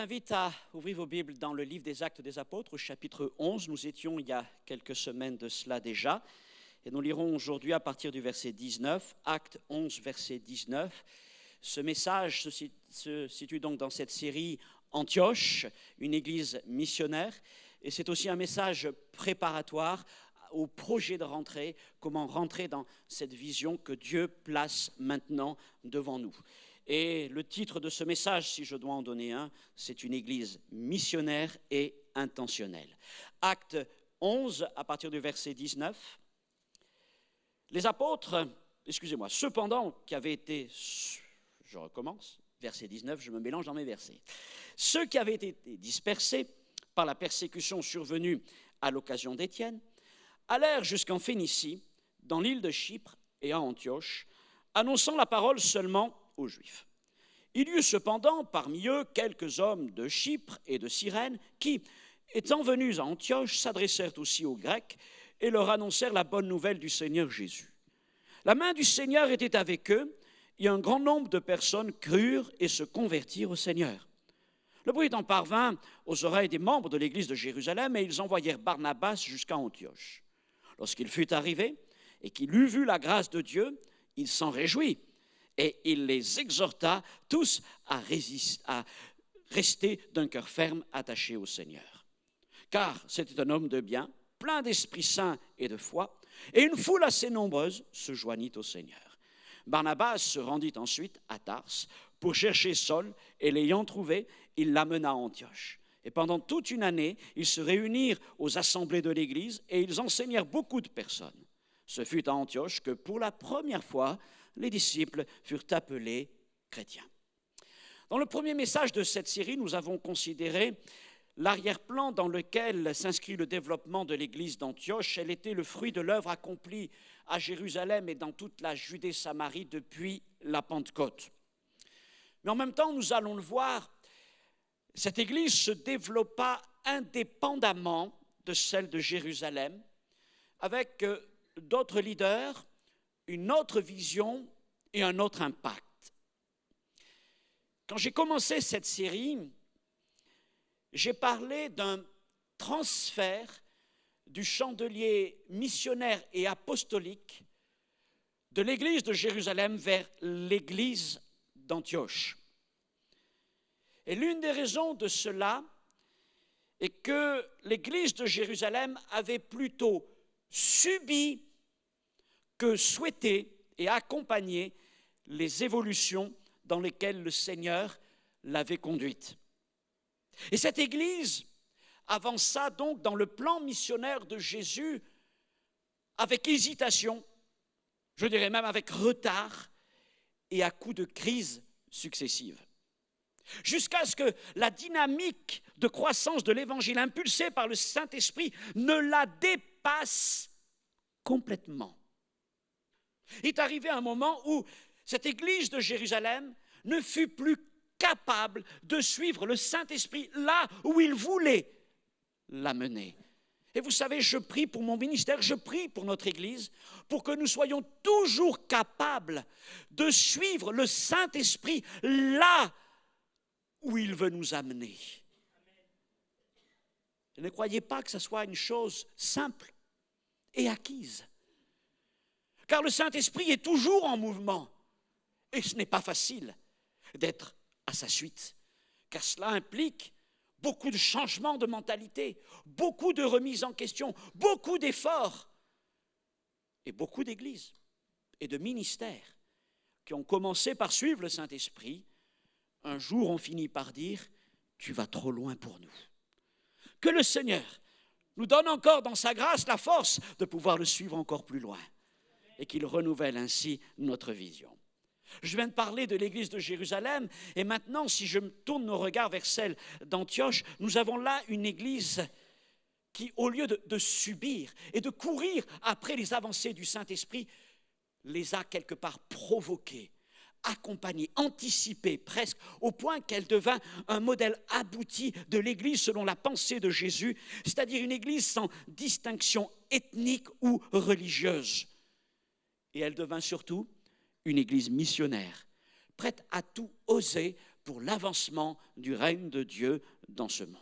invite à ouvrir vos Bibles dans le livre des Actes des Apôtres, au chapitre 11. Nous étions il y a quelques semaines de cela déjà. Et nous lirons aujourd'hui à partir du verset 19, Actes 11, verset 19. Ce message se situe donc dans cette série Antioche, une église missionnaire. Et c'est aussi un message préparatoire au projet de rentrée, comment rentrer dans cette vision que Dieu place maintenant devant nous. Et le titre de ce message, si je dois en donner un, c'est une église missionnaire et intentionnelle. Acte 11, à partir du verset 19. Les apôtres, cependant, qui avaient été, je recommence, verset 19, je me mélange dans mes versets. Ceux qui avaient été dispersés par la persécution survenue à l'occasion d'Étienne, allèrent jusqu'en Phénicie, dans l'île de Chypre et à Antioche, annonçant la parole seulement aux Juifs. Il y eut cependant parmi eux quelques hommes de Chypre et de Cyrène qui, étant venus à Antioche, s'adressèrent aussi aux Grecs et leur annoncèrent la bonne nouvelle du Seigneur Jésus. La main du Seigneur était avec eux et un grand nombre de personnes crurent et se convertirent au Seigneur. Le bruit en parvint aux oreilles des membres de l'église de Jérusalem et ils envoyèrent Barnabas jusqu'à Antioche. Lorsqu'il fut arrivé et qu'il eut vu la grâce de Dieu, il s'en réjouit. Et il les exhorta tous à rester d'un cœur ferme attaché au Seigneur. Car c'était un homme de bien, plein d'Esprit Saint et de foi, et une foule assez nombreuse se joignit au Seigneur. Barnabas se rendit ensuite à Tars pour chercher Saul, et l'ayant trouvé, il l'amena à Antioche. Et pendant toute une année, ils se réunirent aux assemblées de l'Église, et ils enseignèrent beaucoup de personnes. Ce fut à Antioche que pour la première fois, les disciples furent appelés chrétiens. Dans le premier message de cette série, nous avons considéré l'arrière-plan dans lequel s'inscrit le développement de l'église d'Antioche. Elle était le fruit de l'œuvre accomplie à Jérusalem et dans toute la Judée-Samarie depuis la Pentecôte. Mais en même temps, nous allons le voir, cette église se développa indépendamment de celle de Jérusalem, avec d'autres leaders, une autre vision et un autre impact. Quand j'ai commencé cette série, j'ai parlé d'un transfert du chandelier missionnaire et apostolique de l'église de Jérusalem vers l'église d'Antioche. Et l'une des raisons de cela est que l'église de Jérusalem avait plutôt subi que souhaiter et accompagner les évolutions dans lesquelles le Seigneur l'avait conduite. Et cette Église avança donc dans le plan missionnaire de Jésus avec hésitation, je dirais même avec retard et à coups de crises successives. Jusqu'à ce que la dynamique de croissance de l'Évangile impulsée par le Saint-Esprit ne la dépasse complètement. Il est arrivé un moment où cette église de Jérusalem ne fut plus capable de suivre le Saint-Esprit là où il voulait l'amener. Et vous savez, je prie pour mon ministère, je prie pour notre église, pour que nous soyons toujours capables de suivre le Saint-Esprit là où il veut nous amener. Ne croyez pas que ce soit une chose simple et acquise. Car le Saint-Esprit est toujours en mouvement. Et ce n'est pas facile d'être à sa suite. Car cela implique beaucoup de changements de mentalité, beaucoup de remises en question, beaucoup d'efforts. Et beaucoup d'églises et de ministères qui ont commencé par suivre le Saint-Esprit, un jour ont fini par dire « Tu vas trop loin pour nous ». Que le Seigneur nous donne encore dans sa grâce la force de pouvoir le suivre encore plus loin. Et qu'il renouvelle ainsi notre vision. Je viens de parler de l'église de Jérusalem, et maintenant, si je me tourne nos regards vers celle d'Antioche, nous avons là une église qui, au lieu de subir et de courir après les avancées du Saint-Esprit, les a quelque part provoquées, accompagnées, anticipées presque, au point qu'elle devint un modèle abouti de l'église selon la pensée de Jésus, c'est-à-dire une église sans distinction ethnique ou religieuse. Et elle devint surtout une église missionnaire, prête à tout oser pour l'avancement du règne de Dieu dans ce monde.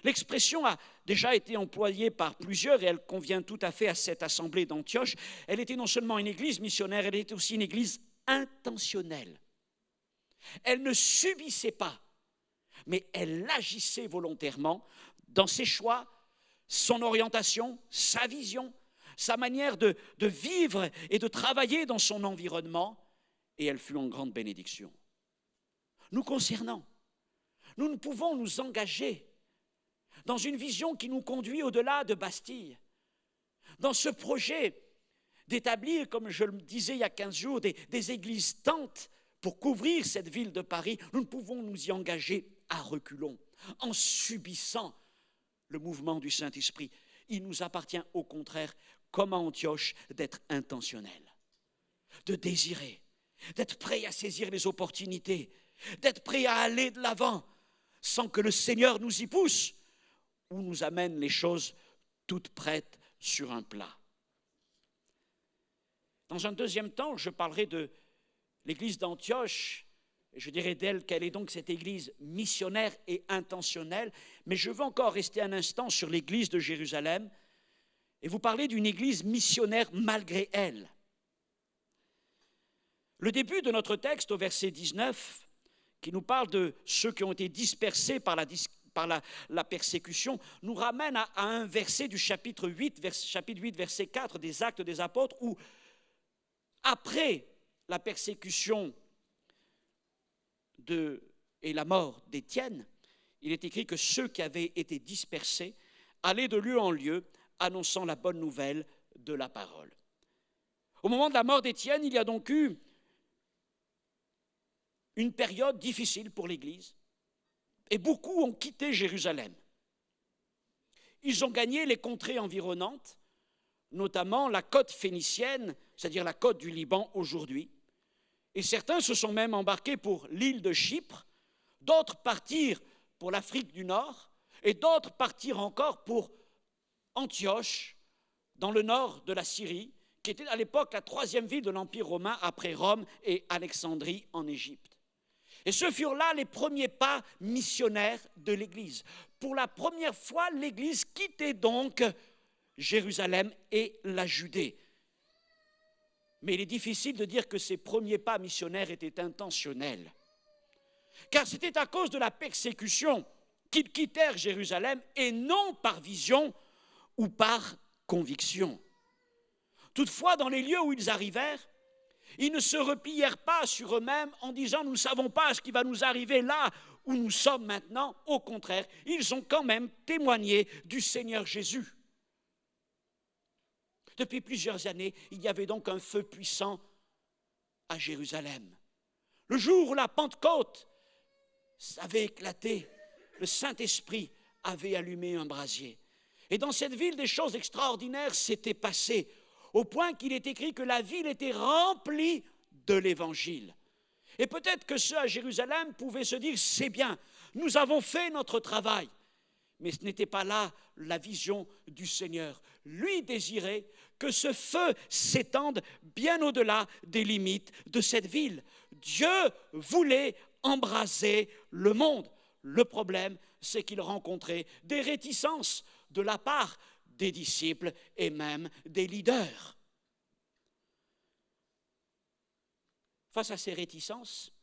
L'expression a déjà été employée par plusieurs et elle convient tout à fait à cette assemblée d'Antioche. Elle était non seulement une église missionnaire, elle était aussi une église intentionnelle. Elle ne subissait pas, mais elle agissait volontairement dans ses choix, son orientation, sa vision, sa manière de vivre et de travailler dans son environnement, et elle fut en grande bénédiction. Nous concernant, nous ne pouvons nous engager dans une vision qui nous conduit au-delà de Bastille, dans ce projet d'établir, comme je le disais il y a 15 jours, des églises tentes pour couvrir cette ville de Paris. Nous ne pouvons nous y engager à reculons, en subissant le mouvement du Saint-Esprit. Il nous appartient au contraire, comme à Antioche, d'être intentionnels, de désirer, d'être prêts à saisir les opportunités, d'être prêts à aller de l'avant, sans que le Seigneur nous y pousse, ou nous amène les choses toutes prêtes sur un plat. Dans un deuxième temps, je parlerai de l'église d'Antioche, et je dirai d'elle qu'elle est donc cette église missionnaire et intentionnelle, mais je veux encore rester un instant sur l'église de Jérusalem et vous parler d'une église missionnaire malgré elle. Le début de notre texte au verset 19, qui nous parle de ceux qui ont été dispersés par la persécution, nous ramène à un verset du chapitre 8, verset 4 des Actes des Apôtres, où après la persécution et la mort d'Étienne, il est écrit que ceux qui avaient été dispersés allaient de lieu en lieu, annonçant la bonne nouvelle de la parole. Au moment de la mort d'Étienne, il y a donc eu une période difficile pour l'Église, et beaucoup ont quitté Jérusalem. Ils ont gagné les contrées environnantes, notamment la côte phénicienne, c'est-à-dire la côte du Liban aujourd'hui. Et certains se sont même embarqués pour l'île de Chypre, d'autres partirent pour l'Afrique du Nord, et d'autres partirent encore pour Antioche, dans le nord de la Syrie, qui était à l'époque la troisième ville de l'Empire romain après Rome et Alexandrie en Égypte. Et ce furent là les premiers pas missionnaires de l'Église. Pour la première fois, l'Église quittait donc Jérusalem et la Judée. Mais il est difficile de dire que ces premiers pas missionnaires étaient intentionnels. Car c'était à cause de la persécution qu'ils quittèrent Jérusalem et non par vision ou par conviction. Toutefois, dans les lieux où ils arrivèrent, ils ne se replièrent pas sur eux-mêmes en disant « nous ne savons pas ce qui va nous arriver là où nous sommes maintenant ». Au contraire, ils ont quand même témoigné du Seigneur Jésus. Depuis plusieurs années, il y avait donc un feu puissant à Jérusalem. Le jour où la Pentecôte avait éclaté, le Saint-Esprit avait allumé un brasier. Et dans cette ville, des choses extraordinaires s'étaient passées, au point qu'il est écrit que la ville était remplie de l'Évangile. Et peut-être que ceux à Jérusalem pouvaient se dire « c'est bien, nous avons fait notre travail ». Mais ce n'était pas là la vision du Seigneur. Lui désirait que ce feu s'étende bien au-delà des limites de cette ville. Dieu voulait embraser le monde. Le problème, c'est qu'il rencontrait des réticences de la part des disciples et même des leaders. Face à ces réticences,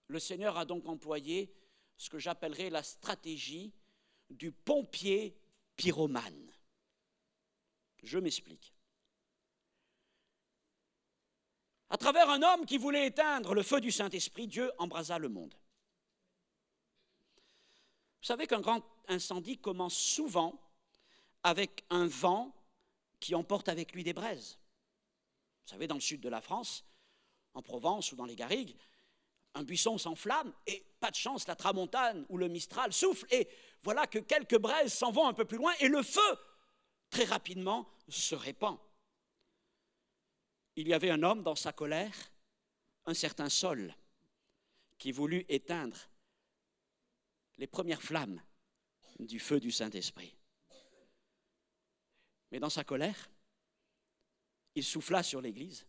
le Seigneur a donc employé ce que j'appellerais la stratégie du pompier pyromane. Je m'explique. À travers un homme qui voulait éteindre le feu du Saint-Esprit, Dieu embrasa le monde. Vous savez qu'un grand incendie commence souvent avec un vent qui emporte avec lui des braises. Vous savez, dans le sud de la France, en Provence ou dans les Garrigues, un buisson s'enflamme et pas de chance, la tramontane ou le mistral souffle et voilà que quelques braises s'en vont un peu plus loin et le feu, très rapidement, se répand. Il y avait un homme dans sa colère, un certain Saul, qui voulut éteindre les premières flammes du feu du Saint-Esprit. Mais dans sa colère, il souffla sur l'Église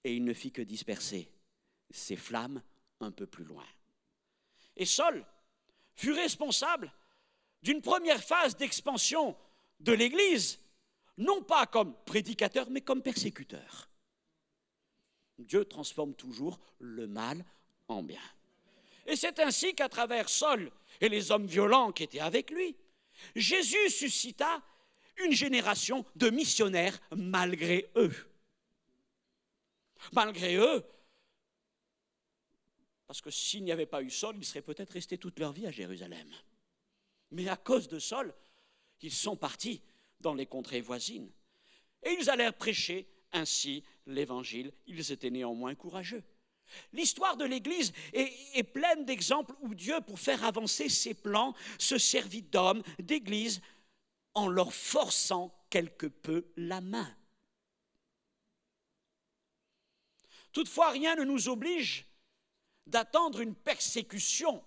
et il ne fit que disperser ces flammes un peu plus loin. Et Saul fut responsable d'une première phase d'expansion de l'Église, non pas comme prédicateur, mais comme persécuteur. Dieu transforme toujours le mal en bien. Et c'est ainsi qu'à travers Saul et les hommes violents qui étaient avec lui, Jésus suscita une génération de missionnaires malgré eux. Malgré eux, parce que s'il n'y avait pas eu Saul, ils seraient peut-être restés toute leur vie à Jérusalem. Mais à cause de Saul, ils sont partis dans les contrées voisines. Et ils allèrent prêcher ainsi l'évangile. Ils étaient néanmoins courageux. L'histoire de l'Église est pleine d'exemples où Dieu, pour faire avancer ses plans, se servit d'hommes, d'églises, en leur forçant quelque peu la main. Toutefois, rien ne nous oblige d'attendre une persécution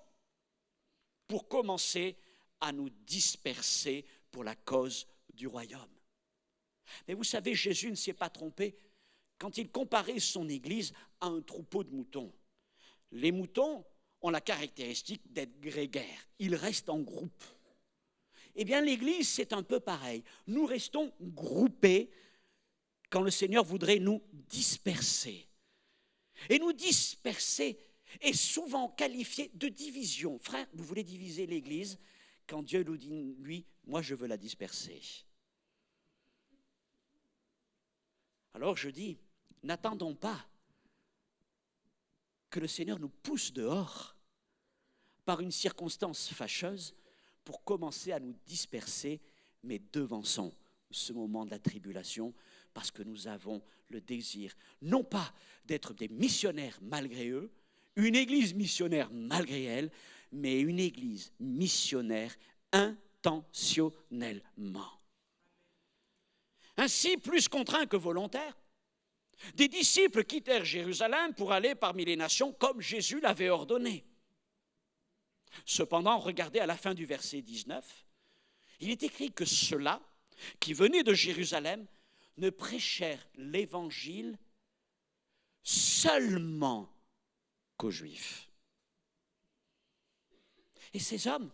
pour commencer à nous disperser pour la cause du royaume. Mais vous savez, Jésus ne s'est pas trompé quand il comparait son Église à un troupeau de moutons. Les moutons ont la caractéristique d'être grégaires, ils restent en groupe. Eh bien, l'Église, c'est un peu pareil. Nous restons groupés quand le Seigneur voudrait nous disperser. Et nous disperser est souvent qualifié de division. Frère, vous voulez diviser l'Église quand Dieu nous dit, lui, moi je veux la disperser. Alors je dis, n'attendons pas que le Seigneur nous pousse dehors par une circonstance fâcheuse pour commencer à nous disperser, mais devançons ce moment de la tribulation parce que nous avons le désir, non pas d'être des missionnaires malgré eux, une église missionnaire malgré elle, mais une église missionnaire intentionnellement. Ainsi, plus contraints que volontaires, des disciples quittèrent Jérusalem pour aller parmi les nations comme Jésus l'avait ordonné. Cependant, regardez à la fin du verset 19, il est écrit que ceux-là qui venaient de Jérusalem ne prêchèrent l'évangile seulement qu'aux Juifs. Et ces hommes,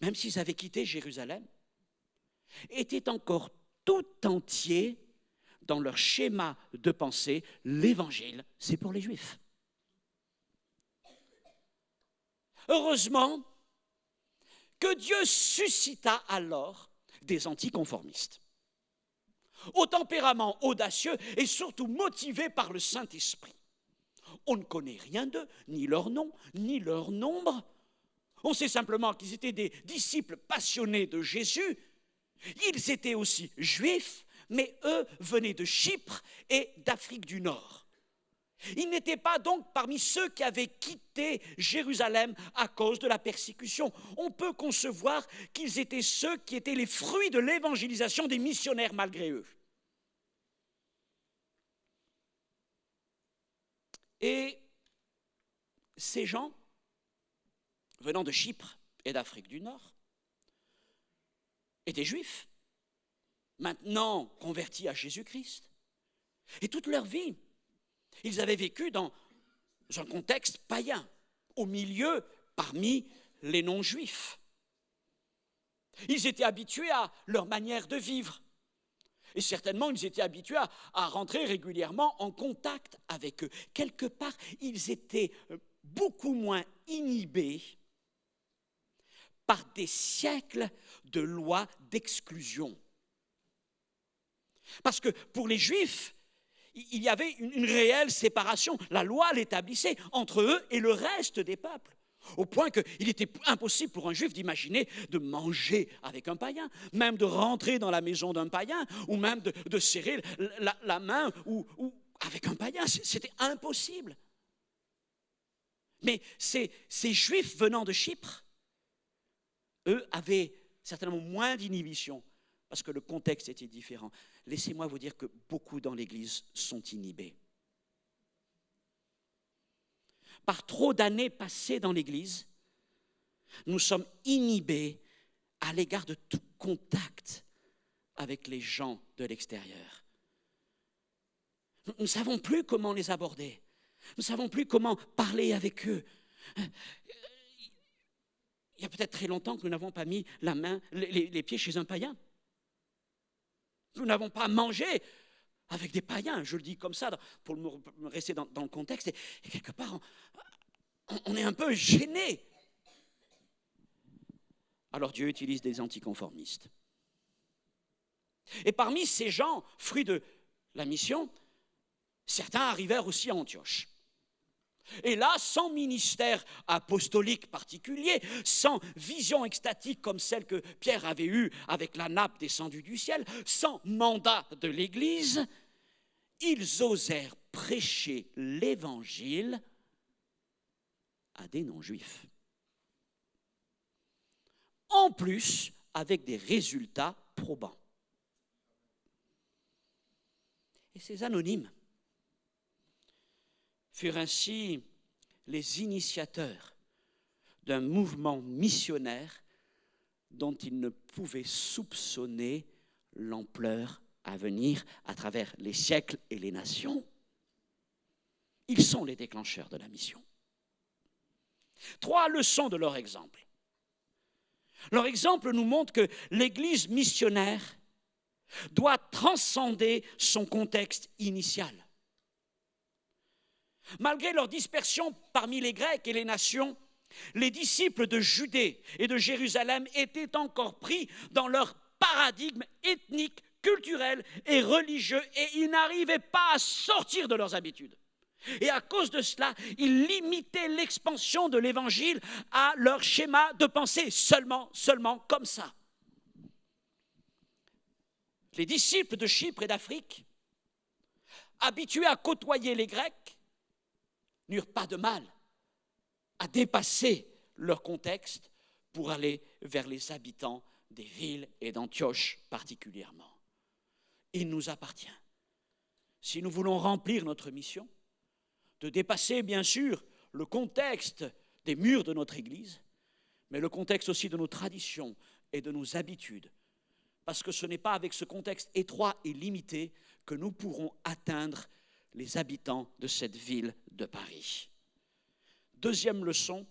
même s'ils avaient quitté Jérusalem, étaient encore tout entiers dans leur schéma de pensée. L'évangile, c'est pour les Juifs. Heureusement que Dieu suscita alors des anticonformistes, au tempérament audacieux et surtout motivés par le Saint-Esprit. On ne connaît rien d'eux, ni leur nom, ni leur nombre. On sait simplement qu'ils étaient des disciples passionnés de Jésus. Ils étaient aussi juifs, mais eux venaient de Chypre et d'Afrique du Nord. Ils n'étaient pas donc parmi ceux qui avaient quitté Jérusalem à cause de la persécution. On peut concevoir qu'ils étaient ceux qui étaient les fruits de l'évangélisation des missionnaires malgré eux. Et ces gens, venant de Chypre et d'Afrique du Nord, étaient juifs, maintenant convertis à Jésus-Christ. Et toute leur vie, ils avaient vécu dans un contexte païen, au milieu, parmi les non-juifs. Ils étaient habitués à leur manière de vivre. Et certainement, ils étaient habitués à rentrer régulièrement en contact avec eux. Quelque part, ils étaient beaucoup moins inhibés par des siècles de lois d'exclusion. Parce que pour les Juifs, il y avait une réelle séparation. La loi l'établissait entre eux et le reste des peuples. Au point qu'il était impossible pour un juif d'imaginer de manger avec un païen, même de rentrer dans la maison d'un païen, ou même de serrer la main ou avec un païen. C'était impossible. Mais ces juifs venant de Chypre, eux avaient certainement moins d'inhibition, parce que le contexte était différent. Laissez-moi vous dire que beaucoup dans l'Église sont inhibés. Par trop d'années passées dans l'Église, nous sommes inhibés à l'égard de tout contact avec les gens de l'extérieur. Nous ne savons plus comment les aborder. Nous ne savons plus comment parler avec eux. Il y a peut-être très longtemps que nous n'avons pas mis les pieds chez un païen. Nous n'avons pas mangé avec des païens, je le dis comme ça, pour me rester dans le contexte. Et quelque part, on est un peu gêné. Alors Dieu utilise des anticonformistes. Et parmi ces gens, fruits de la mission, certains arrivèrent aussi à Antioche. Et là, sans ministère apostolique particulier, sans vision extatique comme celle que Pierre avait eue avec la nappe descendue du ciel, sans mandat de l'Église, ils osèrent prêcher l'Évangile à des non-juifs. En plus, avec des résultats probants. Et ces anonymes furent ainsi les initiateurs d'un mouvement missionnaire dont ils ne pouvaient soupçonner l'ampleur à venir à travers les siècles et les nations. Ils sont les déclencheurs de la mission. 3 leçons de leur exemple. Leur exemple nous montre que l'Église missionnaire doit transcender son contexte initial. Malgré leur dispersion parmi les Grecs et les nations, les disciples de Judée et de Jérusalem étaient encore pris dans leur paradigme ethnique, culturel et religieux et ils n'arrivaient pas à sortir de leurs habitudes. Et à cause de cela, ils limitaient l'expansion de l'Évangile à leur schéma de pensée, seulement comme ça. Les disciples de Chypre et d'Afrique, habitués à côtoyer les Grecs, n'eurent pas de mal à dépasser leur contexte pour aller vers les habitants des villes et d'Antioche particulièrement. Il nous appartient, si nous voulons remplir notre mission, de dépasser bien sûr le contexte des murs de notre Église, mais le contexte aussi de nos traditions et de nos habitudes. Parce que ce n'est pas avec ce contexte étroit et limité que nous pourrons atteindre les habitants de cette ville de Paris. Deuxième leçon,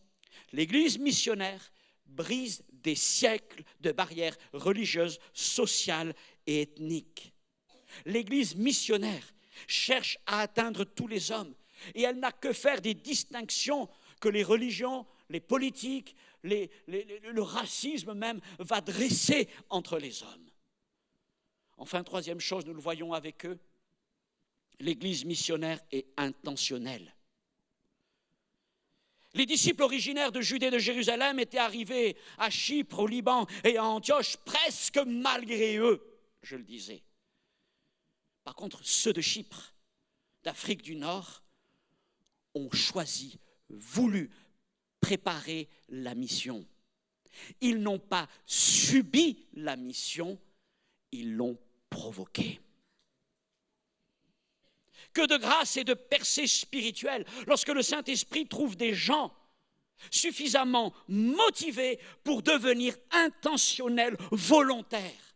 l'Église missionnaire brise des siècles de barrières religieuses, sociales et ethniques. L'Église missionnaire cherche à atteindre tous les hommes et elle n'a que faire des distinctions que les religions, les politiques, le racisme même va dresser entre les hommes. Enfin, troisième chose, nous le voyons avec eux, l'Église missionnaire est intentionnelle. Les disciples originaires de Judée et de Jérusalem étaient arrivés à Chypre, au Liban et à Antioche presque malgré eux, je le disais. Par contre, ceux de Chypre, d'Afrique du Nord, ont choisi, voulu préparer la mission. Ils n'ont pas subi la mission, ils l'ont provoquée. Que de grâce et de percée spirituelle lorsque le Saint-Esprit trouve des gens suffisamment motivés pour devenir intentionnels, volontaires.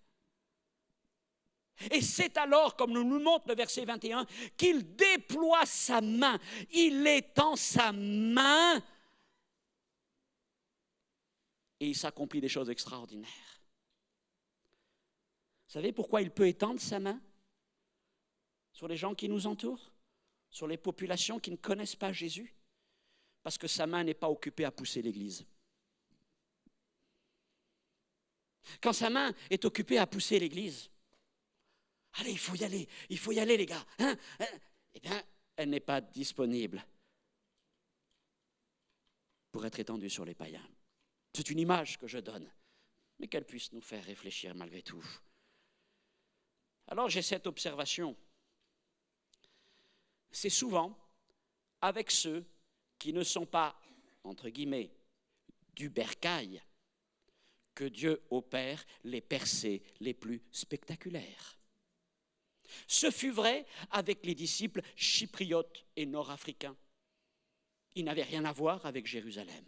Et c'est alors, comme nous montre le verset 21, qu'il déploie sa main. Il étend sa main et il s'accomplit des choses extraordinaires. Vous savez pourquoi il peut étendre sa main sur les gens qui nous entourent, sur les populations qui ne connaissent pas Jésus? Parce que sa main n'est pas occupée à pousser l'Église. Quand sa main est occupée à pousser l'Église, allez, il faut y aller les gars. Eh bien, elle n'est pas disponible pour être étendue sur les païens. C'est une image que je donne, mais qu'elle puisse nous faire réfléchir malgré tout. Alors j'ai cette observation. C'est souvent avec ceux qui ne sont pas, entre guillemets, du bercail, que Dieu opère les percées les plus spectaculaires. Ce fut vrai avec les disciples chypriotes et nord-africains. Ils n'avaient rien à voir avec Jérusalem.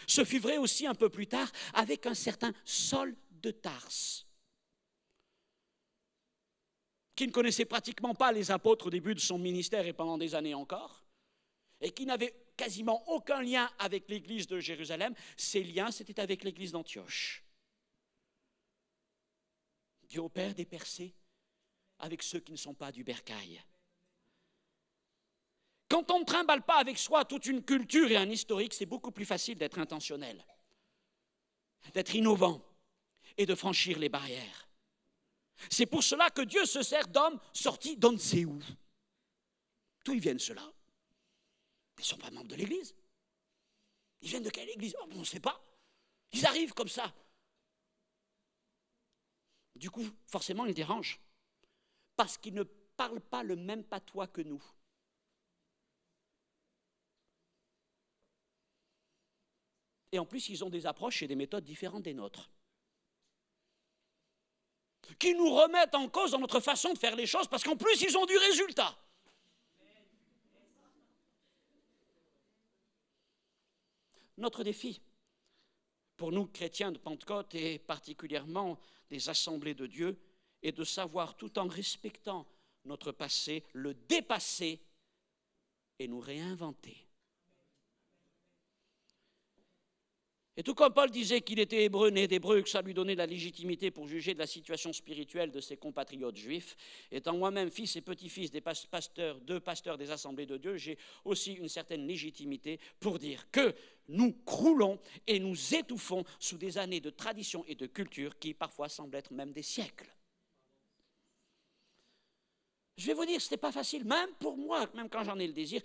Ce fut vrai aussi un peu plus tard avec un certain Saul de Tarse, qui ne connaissait pratiquement pas les apôtres au début de son ministère et pendant des années encore, et qui n'avait quasiment aucun lien avec l'église de Jérusalem. Ses liens, c'était avec l'église d'Antioche. Dieu opère des percées avec ceux qui ne sont pas du bercail. Quand on ne trimballe pas avec soi toute une culture et un historique, c'est beaucoup plus facile d'être intentionnel, d'être innovant et de franchir les barrières. C'est pour cela que Dieu se sert d'hommes sortis d'on ne sait où. D'où ils viennent ceux-là? Ils ne sont pas membres de l'église. Ils viennent de quelle église? On ne sait pas. Ils arrivent comme ça. Du coup, forcément, ils dérangent. Parce qu'ils ne parlent pas le même patois que nous. Et en plus, ils ont des approches et des méthodes différentes des nôtres, qui nous remettent en cause dans notre façon de faire les choses, parce qu'en plus, ils ont du résultat. Notre défi, pour nous chrétiens de Pentecôte et particulièrement des assemblées de Dieu, est de savoir, tout en respectant notre passé, le dépasser et nous réinventer. Et tout comme Paul disait qu'il était hébreu, né d'hébreu, que ça lui donnait la légitimité pour juger de la situation spirituelle de ses compatriotes juifs, étant moi-même fils et petit-fils des pasteurs des assemblées de Dieu, j'ai aussi une certaine légitimité pour dire que nous croulons et nous étouffons sous des années de tradition et de culture qui parfois semblent être même des siècles. Je vais vous dire, ce n'était pas facile, même pour moi, même quand j'en ai le désir,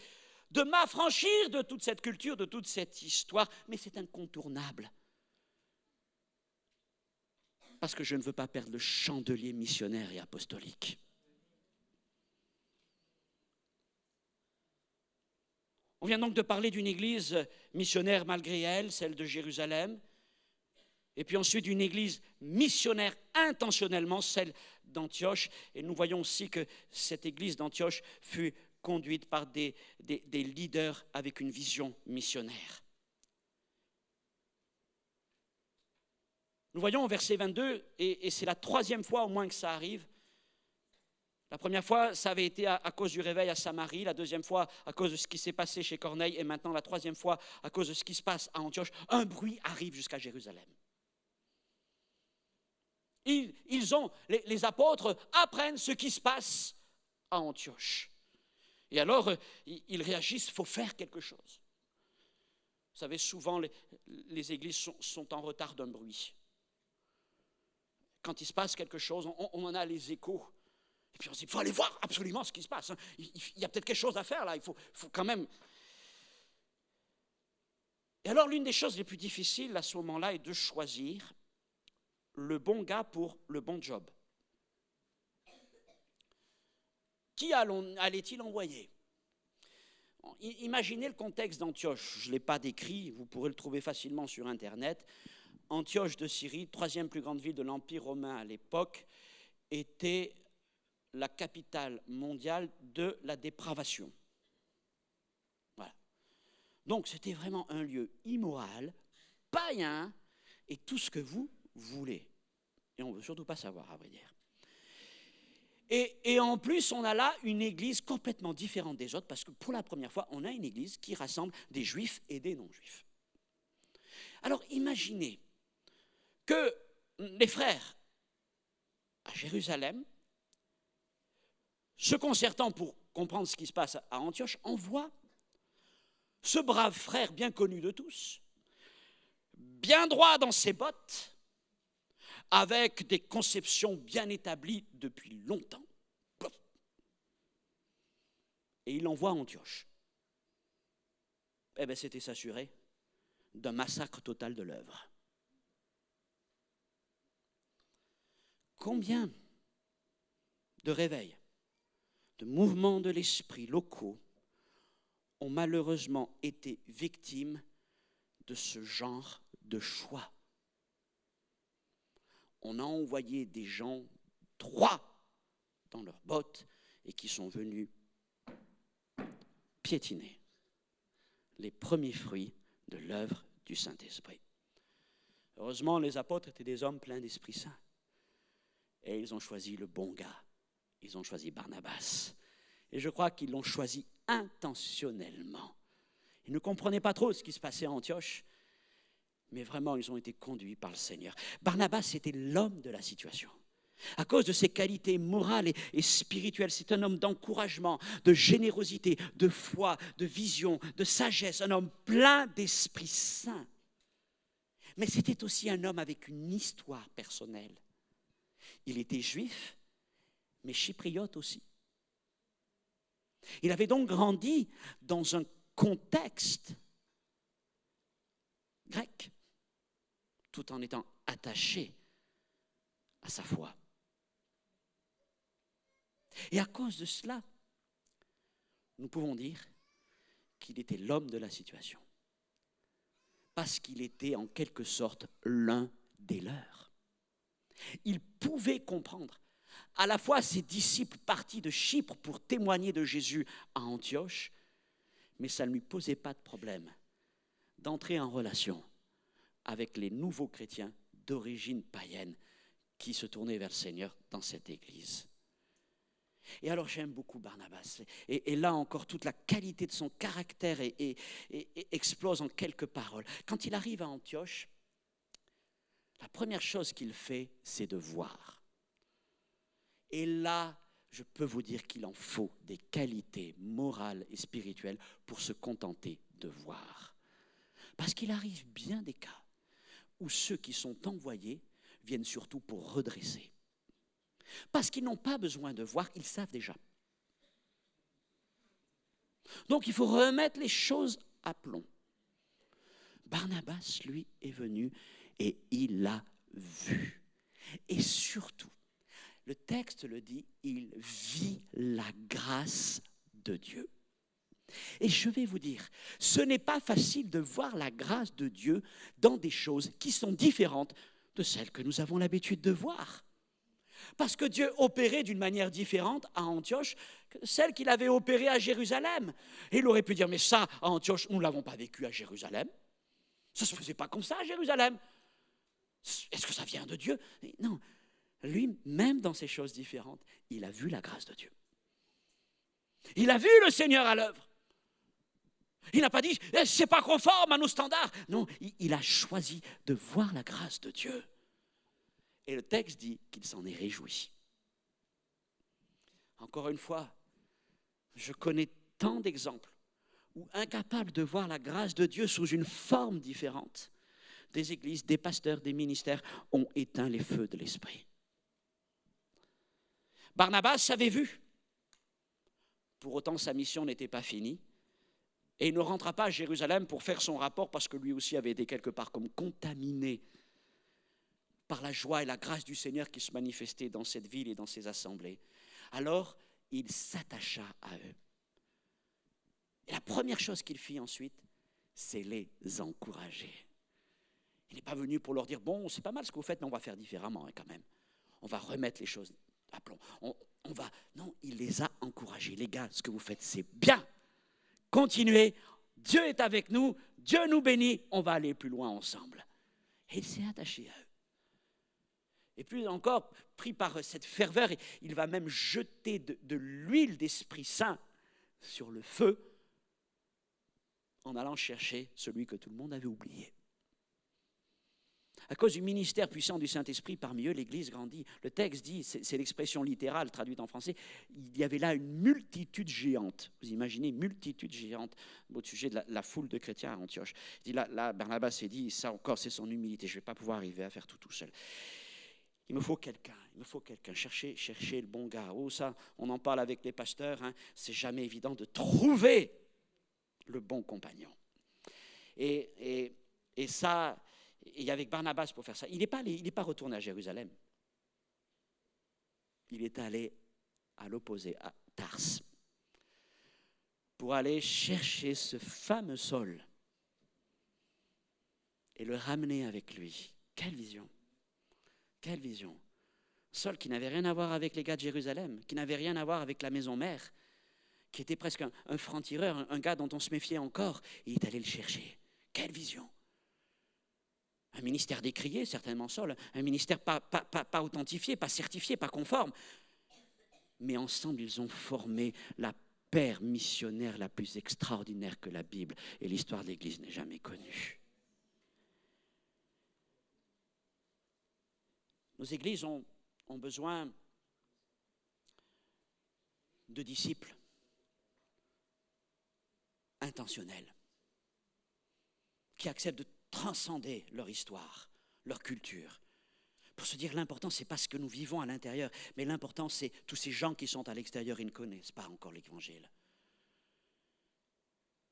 de m'affranchir de toute cette culture, de toute cette histoire, mais c'est incontournable. Parce que je ne veux pas perdre le chandelier missionnaire et apostolique. On vient donc de parler d'une église missionnaire malgré elle, celle de Jérusalem, et puis ensuite d'une église missionnaire intentionnellement, celle d'Antioche, et nous voyons aussi que cette église d'Antioche fut conduite par des leaders avec une vision missionnaire. Nous voyons au verset 22, et c'est la troisième fois au moins que ça arrive. La première fois, ça avait été à cause du réveil à Samarie, la deuxième fois à cause de ce qui s'est passé chez Corneille, et maintenant la troisième fois à cause de ce qui se passe à Antioche. Un bruit arrive jusqu'à Jérusalem. Les apôtres apprennent ce qui se passe à Antioche. Et alors, ils réagissent, il faut faire quelque chose. Vous savez, souvent, les églises sont en retard d'un bruit. Quand il se passe quelque chose, on en a les échos. Et puis on se dit, il faut aller voir absolument ce qui se passe. Il y a peut-être quelque chose à faire là, il faut quand même... Et alors, l'une des choses les plus difficiles à ce moment-là est de choisir le bon gars pour le bon job. Qui allait-il envoyer? Imaginez le contexte d'Antioche. Je ne l'ai pas décrit, vous pourrez le trouver facilement sur Internet. Antioche de Syrie, troisième plus grande ville de l'Empire romain à l'époque, était la capitale mondiale de la dépravation. Voilà. Donc c'était vraiment un lieu immoral, païen, et tout ce que vous voulez. Et on ne veut surtout pas savoir, à vrai dire. Et en plus, on a là une église complètement différente des autres, parce que pour la première fois, on a une église qui rassemble des juifs et des non-juifs. Alors imaginez que les frères à Jérusalem, se concertant pour comprendre ce qui se passe à Antioche, envoient ce brave frère bien connu de tous, bien droit dans ses bottes, avec des conceptions bien établies depuis longtemps. Et il l'envoie à Antioche. Eh bien, c'était s'assurer d'un massacre total de l'œuvre. Combien de réveils, de mouvements de l'esprit locaux ont malheureusement été victimes de ce genre de choix? On a envoyé des gens droits dans leurs bottes et qui sont venus piétiner les premiers fruits de l'œuvre du Saint-Esprit. Heureusement, les apôtres étaient des hommes pleins d'Esprit Saint. Et ils ont choisi le bon gars. Ils ont choisi Barnabas. Et je crois qu'ils l'ont choisi intentionnellement Ils ne comprenaient pas trop ce qui se passait à Antioche, mais vraiment, ils ont été conduits par le Seigneur. Barnabas était l'homme de la situation. À cause de ses qualités morales et spirituelles, c'est un homme d'encouragement, de générosité, de foi, de vision, de sagesse, un homme plein d'Esprit Saint. Mais c'était aussi un homme avec une histoire personnelle. Il était juif, mais chypriote aussi. Il avait donc grandi dans un contexte grec, tout en étant attaché à sa foi. Et à cause de cela, nous pouvons dire qu'il était l'homme de la situation. Parce qu'il était en quelque sorte l'un des leurs. Il pouvait comprendre. À la fois ses disciples partis de Chypre pour témoigner de Jésus à Antioche, mais ça ne lui posait pas de problème d'entrer en relation avec les nouveaux chrétiens d'origine païenne qui se tournaient vers le Seigneur dans cette église. Et alors j'aime beaucoup Barnabas. Et là encore, toute la qualité de son caractère explose en quelques paroles. Quand il arrive à Antioche, la première chose qu'il fait, c'est de voir. Et là, je peux vous dire qu'il en faut des qualités morales et spirituelles pour se contenter de voir. Parce qu'il arrive bien des cas où ceux qui sont envoyés viennent surtout pour redresser. Parce qu'ils n'ont pas besoin de voir, ils savent déjà. Donc il faut remettre les choses à plomb. Barnabas, lui, est venu et il a vu. Et surtout, le texte le dit, il vit la grâce de Dieu. Et je vais vous dire, ce n'est pas facile de voir la grâce de Dieu dans des choses qui sont différentes de celles que nous avons l'habitude de voir. Parce que Dieu opérait d'une manière différente à Antioche que celle qu'il avait opérée à Jérusalem. Et il aurait pu dire, mais ça, à Antioche, nous ne l'avons pas vécu à Jérusalem. Ça ne se faisait pas comme ça à Jérusalem. Est-ce que ça vient de Dieu? Non. Lui, même dans ces choses différentes, il a vu la grâce de Dieu. Il a vu le Seigneur à l'œuvre. Il n'a pas dit, c'est pas conforme à nos standards. Non, il a choisi de voir la grâce de Dieu. Et le texte dit qu'il s'en est réjoui. Encore une fois, je connais tant d'exemples où, incapables de voir la grâce de Dieu sous une forme différente, des églises, des pasteurs, des ministères ont éteint les feux de l'esprit. Barnabas avait vu. Pour autant, sa mission n'était pas finie. Et il ne rentra pas à Jérusalem pour faire son rapport parce que lui aussi avait été quelque part comme contaminé par la joie et la grâce du Seigneur qui se manifestait dans cette ville et dans ses assemblées. Alors, il s'attacha à eux. Et la première chose qu'il fit ensuite, c'est les encourager. Il n'est pas venu pour leur dire, bon, c'est pas mal ce que vous faites, mais on va faire différemment quand même. On va remettre les choses à plomb. Non, il les a encouragés. Les gars, ce que vous faites, c'est bien. Continuez. Dieu est avec nous. Dieu nous bénit. On va aller plus loin ensemble. Et il s'est attaché à eux. Et plus encore, pris par cette ferveur, il va même jeter de l'huile d'Esprit Saint sur le feu en allant chercher celui que tout le monde avait oublié. À cause du ministère puissant du Saint-Esprit, parmi eux, l'Église grandit. Le texte dit, c'est l'expression littérale traduite en français, il y avait là une multitude géante. Vous imaginez, multitude géante au sujet de la foule de chrétiens à Antioche. Il dit là, Barnabas s'est dit, ça encore, c'est son humilité, je ne vais pas pouvoir arriver à faire tout seul. Il me faut quelqu'un. Chercher le bon gars. Oh, ça, on en parle avec les pasteurs, hein, c'est jamais évident de trouver le bon compagnon. Et ça, et avec Barnabas pour faire ça, il n'est pas retourné à Jérusalem. Il est allé à l'opposé, à Tars, pour aller chercher ce fameux Saul et le ramener avec lui. Quelle vision! Quelle vision! Saul qui n'avait rien à voir avec les gars de Jérusalem, qui n'avait rien à voir avec la maison mère, qui était presque un franc-tireur, un gars dont on se méfiait encore, et il est allé le chercher. Quelle vision! Un ministère décrié, certainement Saul, un ministère pas authentifié, pas certifié, pas conforme. Mais ensemble, ils ont formé la père missionnaire la plus extraordinaire que la Bible et l'histoire de l'Église n'ait jamais connue. Nos églises ont besoin de disciples intentionnels qui acceptent de transcender leur histoire, leur culture. Pour se dire, l'important, ce n'est pas ce que nous vivons à l'intérieur, mais l'important, c'est tous ces gens qui sont à l'extérieur, ils ne connaissent pas encore l'Évangile.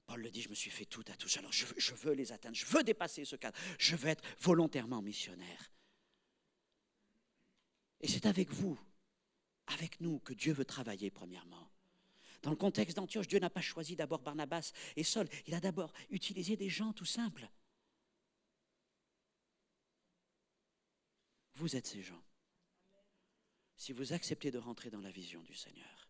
Paul le dit, je me suis fait tout à tous, alors je veux les atteindre, je veux dépasser ce cadre, je veux être volontairement missionnaire. Et c'est avec vous, avec nous, que Dieu veut travailler premièrement. Dans le contexte d'Antioche, Dieu n'a pas choisi d'abord Barnabas et Saul, il a d'abord utilisé des gens tout simples. Vous êtes ces gens. Si vous acceptez de rentrer dans la vision du Seigneur.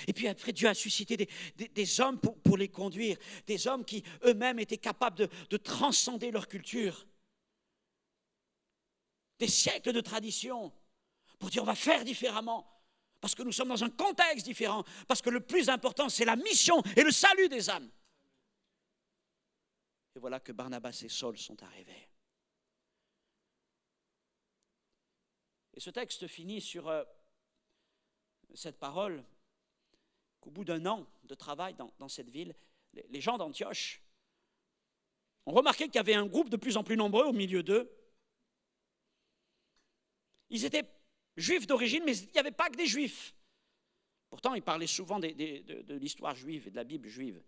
Et puis après, Dieu a suscité des hommes pour les conduire, des hommes qui eux-mêmes étaient capables de transcender leur culture. Des siècles de tradition pour dire on va faire différemment, parce que nous sommes dans un contexte différent, parce que le plus important c'est la mission et le salut des âmes. Et voilà que Barnabas et Saul sont arrivés. Et ce texte finit sur cette parole qu'au bout d'un an de travail dans cette ville, les gens d'Antioche ont remarqué qu'il y avait un groupe de plus en plus nombreux au milieu d'eux. Ils étaient juifs d'origine, mais il n'y avait pas que des juifs. Pourtant, ils parlaient souvent de l'histoire juive et de la Bible juive.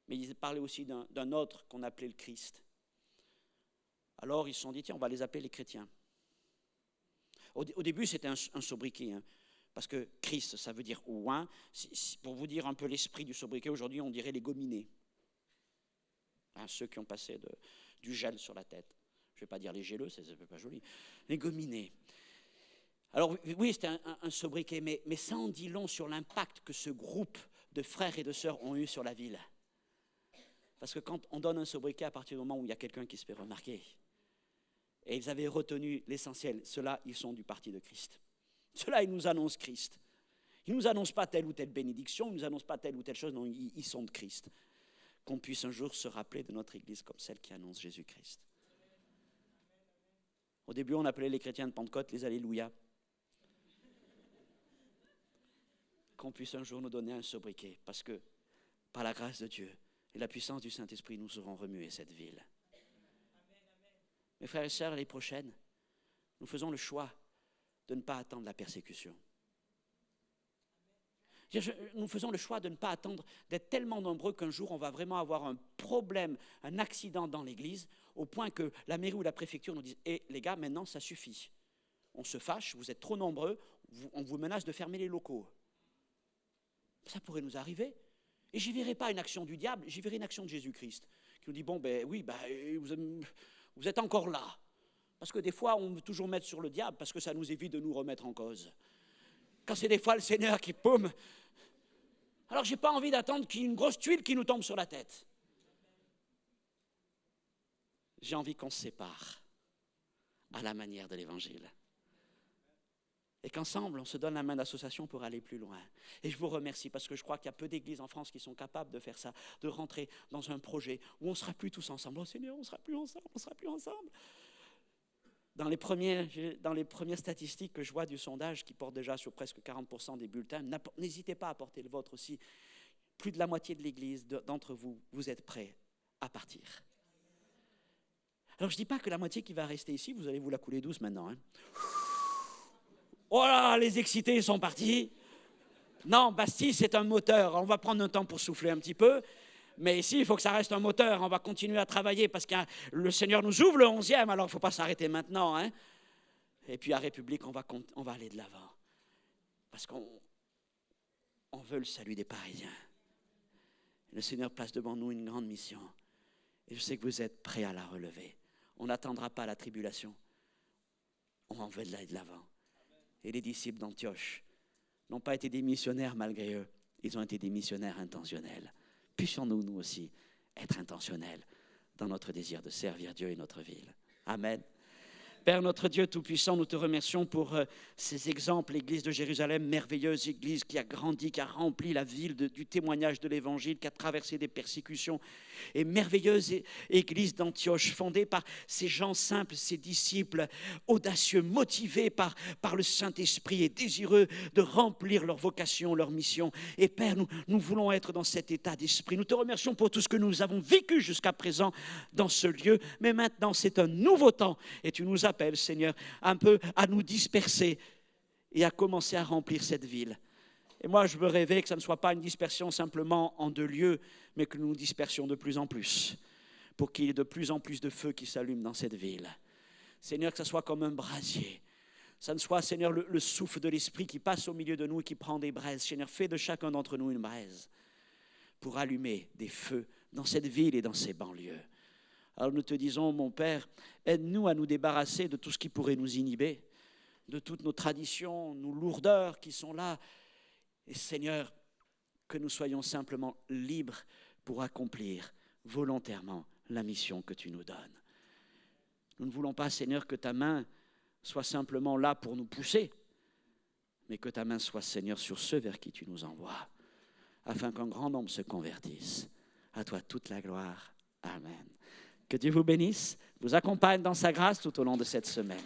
Mais ils parlaient aussi d'un autre qu'on appelait le Christ. Alors, ils se sont dit, tiens, on va les appeler les chrétiens. Au début, c'était un sobriquet, hein, parce que Christ, ça veut dire oint. Pour vous dire un peu l'esprit du sobriquet, aujourd'hui, on dirait les gominés. Hein, ceux qui ont passé du gel sur la tête. Je ne vais pas dire les géleux, c'est pas joli. Les gominés. Alors oui, c'était un sobriquet, mais ça en dit long sur l'impact que ce groupe de frères et de sœurs ont eu sur la ville. Parce que quand on donne un sobriquet, à partir du moment où il y a quelqu'un qui se fait remarquer, et ils avaient retenu l'essentiel, ceux-là, ils sont du parti de Christ. Ceux-là, ils nous annoncent Christ. Ils ne nous annoncent pas telle ou telle bénédiction, ils ne nous annoncent pas telle ou telle chose, non, ils sont de Christ. Qu'on puisse un jour se rappeler de notre Église comme celle qui annonce Jésus-Christ. Au début, on appelait les chrétiens de Pentecôte les Alléluia. Qu'on puisse un jour nous donner un sobriquet, parce que par la grâce de Dieu et la puissance du Saint-Esprit, nous saurons remuer cette ville. Mes frères et sœurs, l'année prochaine, nous faisons le choix de ne pas attendre la persécution. Nous faisons le choix de ne pas attendre d'être tellement nombreux qu'un jour on va vraiment avoir un problème, un accident dans l'église, au point que la mairie ou la préfecture nous disent « Eh les gars, maintenant ça suffit. On se fâche, vous êtes trop nombreux, on vous menace de fermer les locaux. » Ça pourrait nous arriver. Et j'y verrai pas une action du diable, j'y verrai une action de Jésus-Christ, qui nous dit « Bon, ben oui, vous êtes encore là. » Parce que des fois, on veut toujours mettre sur le diable, parce que ça nous évite de nous remettre en cause. Quand c'est des fois le Seigneur qui paume, alors je n'ai pas envie d'attendre qu'il y ait une grosse tuile qui nous tombe sur la tête. J'ai envie qu'on se sépare à la manière de l'Évangile. Et qu'ensemble, on se donne la main d'association pour aller plus loin. Et je vous remercie parce que je crois qu'il y a peu d'églises en France qui sont capables de faire ça, de rentrer dans un projet où on ne sera plus tous ensemble. Oh Seigneur, on ne sera plus ensemble, on ne sera plus ensemble. Dans les premières statistiques que je vois du sondage, qui porte déjà sur presque 40% des bulletins, n'hésitez pas à apporter le vôtre aussi. Plus de la moitié de l'Église, d'entre vous, vous êtes prêts à partir. Alors je ne dis pas que la moitié qui va rester ici, vous allez vous la couler douce maintenant. Hein. Oh là, les excités sont partis. Non, Bastille, c'est un moteur. On va prendre un temps pour souffler un petit peu. Mais ici, il faut que ça reste un moteur. On va continuer à travailler parce que le Seigneur nous ouvre le 11e, alors il ne faut pas s'arrêter maintenant. Hein. Et puis à République, on va aller de l'avant. Parce qu'on veut le salut des Parisiens. Le Seigneur place devant nous une grande mission. Et je sais que vous êtes prêts à la relever. On n'attendra pas la tribulation. On veut aller de l'avant. Et les disciples d'Antioche n'ont pas été des missionnaires malgré eux. Ils ont été des missionnaires intentionnels. Puissions-nous, nous aussi, être intentionnels dans notre désir de servir Dieu et notre ville. Amen. Père notre Dieu Tout-Puissant, nous te remercions pour ces exemples, l'église de Jérusalem, merveilleuse église qui a grandi, qui a rempli la ville du témoignage de l'évangile, qui a traversé des persécutions, et merveilleuse église d'Antioche, fondée par ces gens simples, ces disciples audacieux, motivés par le Saint-Esprit et désireux de remplir leur vocation, leur mission. Et Père, nous voulons être dans cet état d'esprit. Nous te remercions pour tout ce que nous avons vécu jusqu'à présent dans ce lieu, mais maintenant c'est un nouveau temps et tu nous appelles, Seigneur, un peu à nous disperser et à commencer à remplir cette ville. Et moi, je veux rêver que ça ne soit pas une dispersion simplement en 2 lieux, mais que nous nous dispersions de plus en plus, pour qu'il y ait de plus en plus de feux qui s'allument dans cette ville. Seigneur, que ça soit comme un brasier. Ça ne soit, Seigneur, le souffle de l'Esprit qui passe au milieu de nous et qui prend des braises. Seigneur, fais de chacun d'entre nous une braise pour allumer des feux dans cette ville et dans ces banlieues. Alors nous te disons, mon Père, aide-nous à nous débarrasser de tout ce qui pourrait nous inhiber, de toutes nos traditions, nos lourdeurs qui sont là. Et Seigneur, que nous soyons simplement libres pour accomplir volontairement la mission que tu nous donnes. Nous ne voulons pas, Seigneur, que ta main soit simplement là pour nous pousser, mais que ta main soit, Seigneur, sur ceux vers qui tu nous envoies, afin qu'un grand nombre se convertissent. À toi toute la gloire. Amen. Que Dieu vous bénisse, vous accompagne dans sa grâce tout au long de cette semaine.